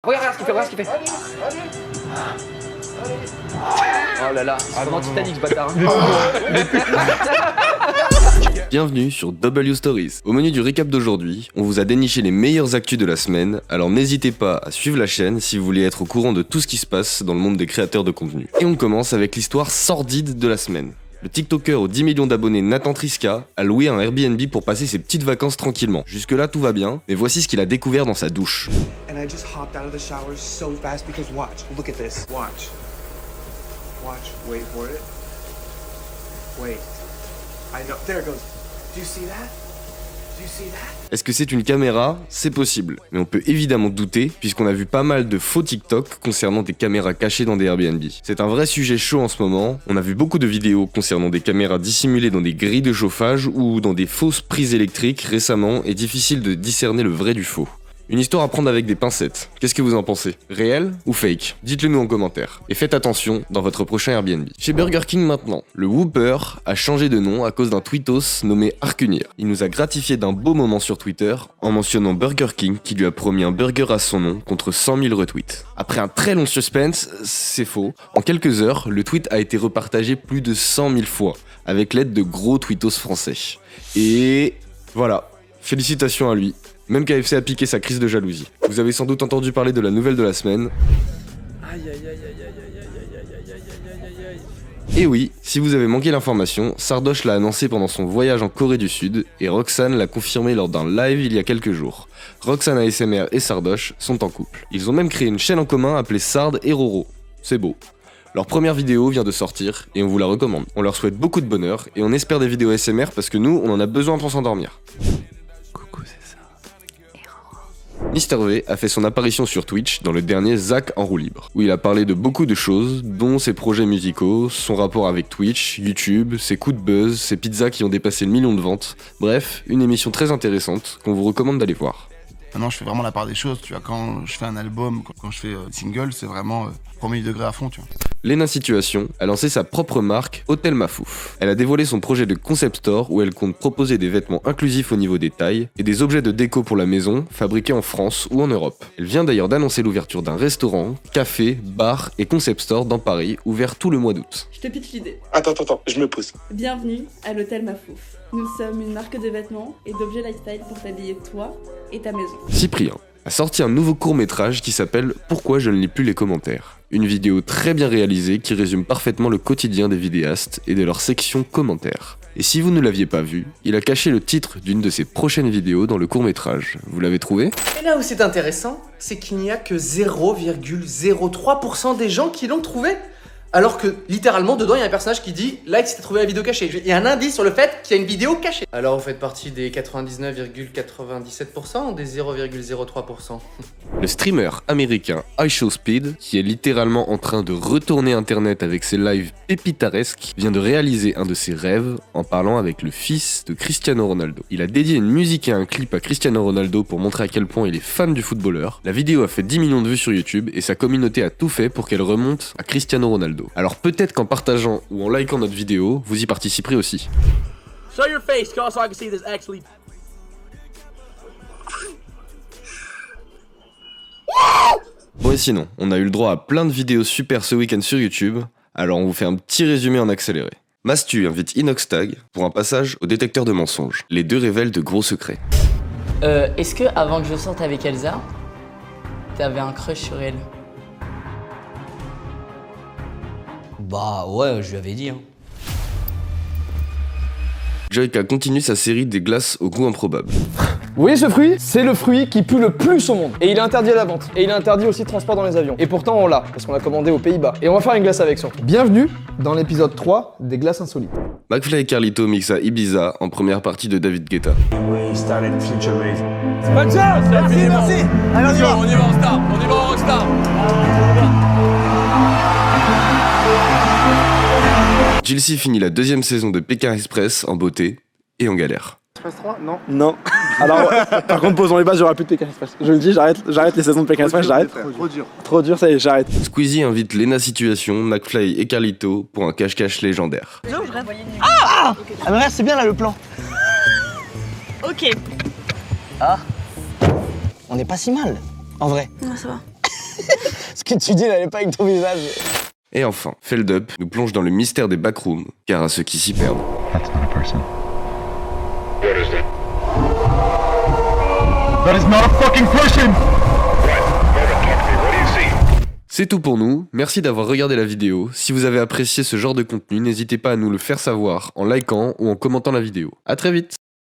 Regarde ce qu'il fait, regarde ce qu'il fait. Oh là là, c'est vraiment Titanic ce bâtard. Bienvenue sur W Stories. Au menu du récap d'aujourd'hui, on vous a déniché les meilleures actus de la semaine, alors n'hésitez pas à suivre la chaîne si vous voulez être au courant de tout ce qui se passe dans le monde des créateurs de contenu. Et on commence avec l'histoire sordide de la semaine. Le TikToker aux 10 millions d'abonnés Nathan Triska a loué un Airbnb pour passer ses petites vacances tranquillement. Jusque là tout va bien, mais voici ce qu'il a découvert dans sa douche. And I just hopped out of the shower so fast because watch, look at this. Watch. Watch, wait for it. Wait. I know, there it goes. Do you see that? Do you see that? Est-ce que c'est une caméra? C'est possible. Mais on peut évidemment douter, puisqu'on a vu pas mal de faux TikTok concernant des caméras cachées dans des Airbnb. C'est un vrai sujet chaud en ce moment. On a vu beaucoup de vidéos concernant des caméras dissimulées dans des grilles de chauffage ou dans des fausses prises électriques récemment, et difficile de discerner le vrai du faux. Une histoire à prendre avec des pincettes. Qu'est-ce que vous en pensez? Réel ou fake? Dites-le nous en commentaire. Et faites attention dans votre prochain Airbnb. Chez Burger King maintenant, le Whopper a changé de nom à cause d'un tweetos nommé Arcunir. Il nous a gratifié d'un beau moment sur Twitter en mentionnant Burger King qui lui a promis un burger à son nom contre 100 000 retweets. Après un très long suspense, c'est faux. En quelques heures, le tweet a été repartagé plus de 100 000 fois avec l'aide de gros tweetos français. Et voilà, félicitations à lui. Même KFC a piqué sa crise de jalousie. Vous avez sans doute entendu parler de la nouvelle de la semaine. Et oui, si vous avez manqué l'information, Sardoche l'a annoncé pendant son voyage en Corée du Sud et Roxane l'a confirmé lors d'un live il y a quelques jours. Roxane ASMR et Sardoche sont en couple. Ils ont même créé une chaîne en commun appelée Sard et Roro. C'est beau. Leur première vidéo vient de sortir et on vous la recommande. On leur souhaite beaucoup de bonheur et on espère des vidéos ASMR parce que nous, on en a besoin pour s'endormir. Mister V a fait son apparition sur Twitch dans le dernier Zach en roue libre, où il a parlé de beaucoup de choses, dont ses projets musicaux, son rapport avec Twitch, YouTube, ses coups de buzz, ses pizzas qui ont dépassé le million de ventes. Bref, une émission très intéressante qu'on vous recommande d'aller voir. Maintenant, je fais vraiment la part des choses, tu vois, quand je fais un album, quand je fais single, c'est vraiment premier degré à fond, tu vois. Lena Situation a lancé sa propre marque Hôtel Mafouf. Elle a dévoilé son projet de concept store où elle compte proposer des vêtements inclusifs au niveau des tailles et des objets de déco pour la maison fabriqués en France ou en Europe. Elle vient d'ailleurs d'annoncer l'ouverture d'un restaurant, café, bar et concept store dans Paris, ouvert tout le mois d'août. Je te pitch l'idée. Attends, je me pose. Bienvenue à l'Hôtel Mafouf. Nous sommes une marque de vêtements et d'objets lifestyle pour t'habiller toi et ta maison. Cyprien a sorti un nouveau court-métrage qui s'appelle « Pourquoi je ne lis plus les commentaires ». Une vidéo très bien réalisée qui résume parfaitement le quotidien des vidéastes et de leur section commentaires. Et si vous ne l'aviez pas vu, il a caché le titre d'une de ses prochaines vidéos dans le court-métrage. Vous l'avez trouvé? Et là où c'est intéressant, c'est qu'il n'y a que 0,03% des gens qui l'ont trouvé. Alors que littéralement dedans il y a un personnage qui dit like si t'as trouvé la vidéo cachée. Il y a un indice sur le fait qu'il y a une vidéo cachée. Alors vous faites partie des 99,97%, des 0,03%. Le streamer américain iShowSpeed, qui est littéralement en train de retourner internet avec ses lives pépitaresques, vient de réaliser un de ses rêves en parlant avec le fils de Cristiano Ronaldo. Il a dédié une musique et un clip à Cristiano Ronaldo pour montrer à quel point il est fan du footballeur. La vidéo a fait 10 millions de vues sur YouTube et sa communauté a tout fait pour qu'elle remonte à Cristiano Ronaldo. Alors peut-être qu'en partageant ou en likant notre vidéo, vous y participerez aussi. Show your face, so I can see this actually. Bon et sinon, on a eu le droit à plein de vidéos super ce week-end sur YouTube, alors on vous fait un petit résumé en accéléré. Mastu invite Inoxtag pour un passage au détecteur de mensonges. Les deux révèlent de gros secrets. Est-ce que avant que je sorte avec Elsa, t'avais un crush sur elle? Bah ouais, je lui avais dit. Joyka continue sa série des glaces au goût improbable. Vous voyez ce fruit? C'est le fruit qui pue le plus au monde. Et il est interdit à la vente. Et il est interdit aussi de transport dans les avions. Et pourtant on l'a, parce qu'on l'a commandé aux Pays-Bas. Et on va faire une glace avec surtout. Bienvenue dans l'épisode 3 des glaces insolites. McFly et Carlito mixent à Ibiza en première partie de David Guetta. C'est pas de ça. Merci. Allez, on y va en star. On y va en rockstar. Jilcy finit la deuxième saison de Pékin Express en beauté et en galère. Express 3? Non. Alors, par contre, posons les bases, j'aurai plus de Pékin Express. Je le dis, j'arrête les saisons de Pékin Express, j'arrête. Trop dur, ça y est, j'arrête. Squeezie invite Lena Situation, McFly et Carlito pour un cache-cache légendaire. Ah mais regarde, c'est bien là le plan. Ok. Ah, on n'est pas si mal, en vrai. Non, ça va. Ce que tu dis n'allait pas avec ton visage. Et enfin, Feldup nous plonge dans le mystère des backrooms, car à ceux qui s'y perdent. That's not a person. What is that? That is not a fucking person! C'est tout pour nous, merci d'avoir regardé la vidéo. Si vous avez apprécié ce genre de contenu, n'hésitez pas à nous le faire savoir en likant ou en commentant la vidéo. A très vite!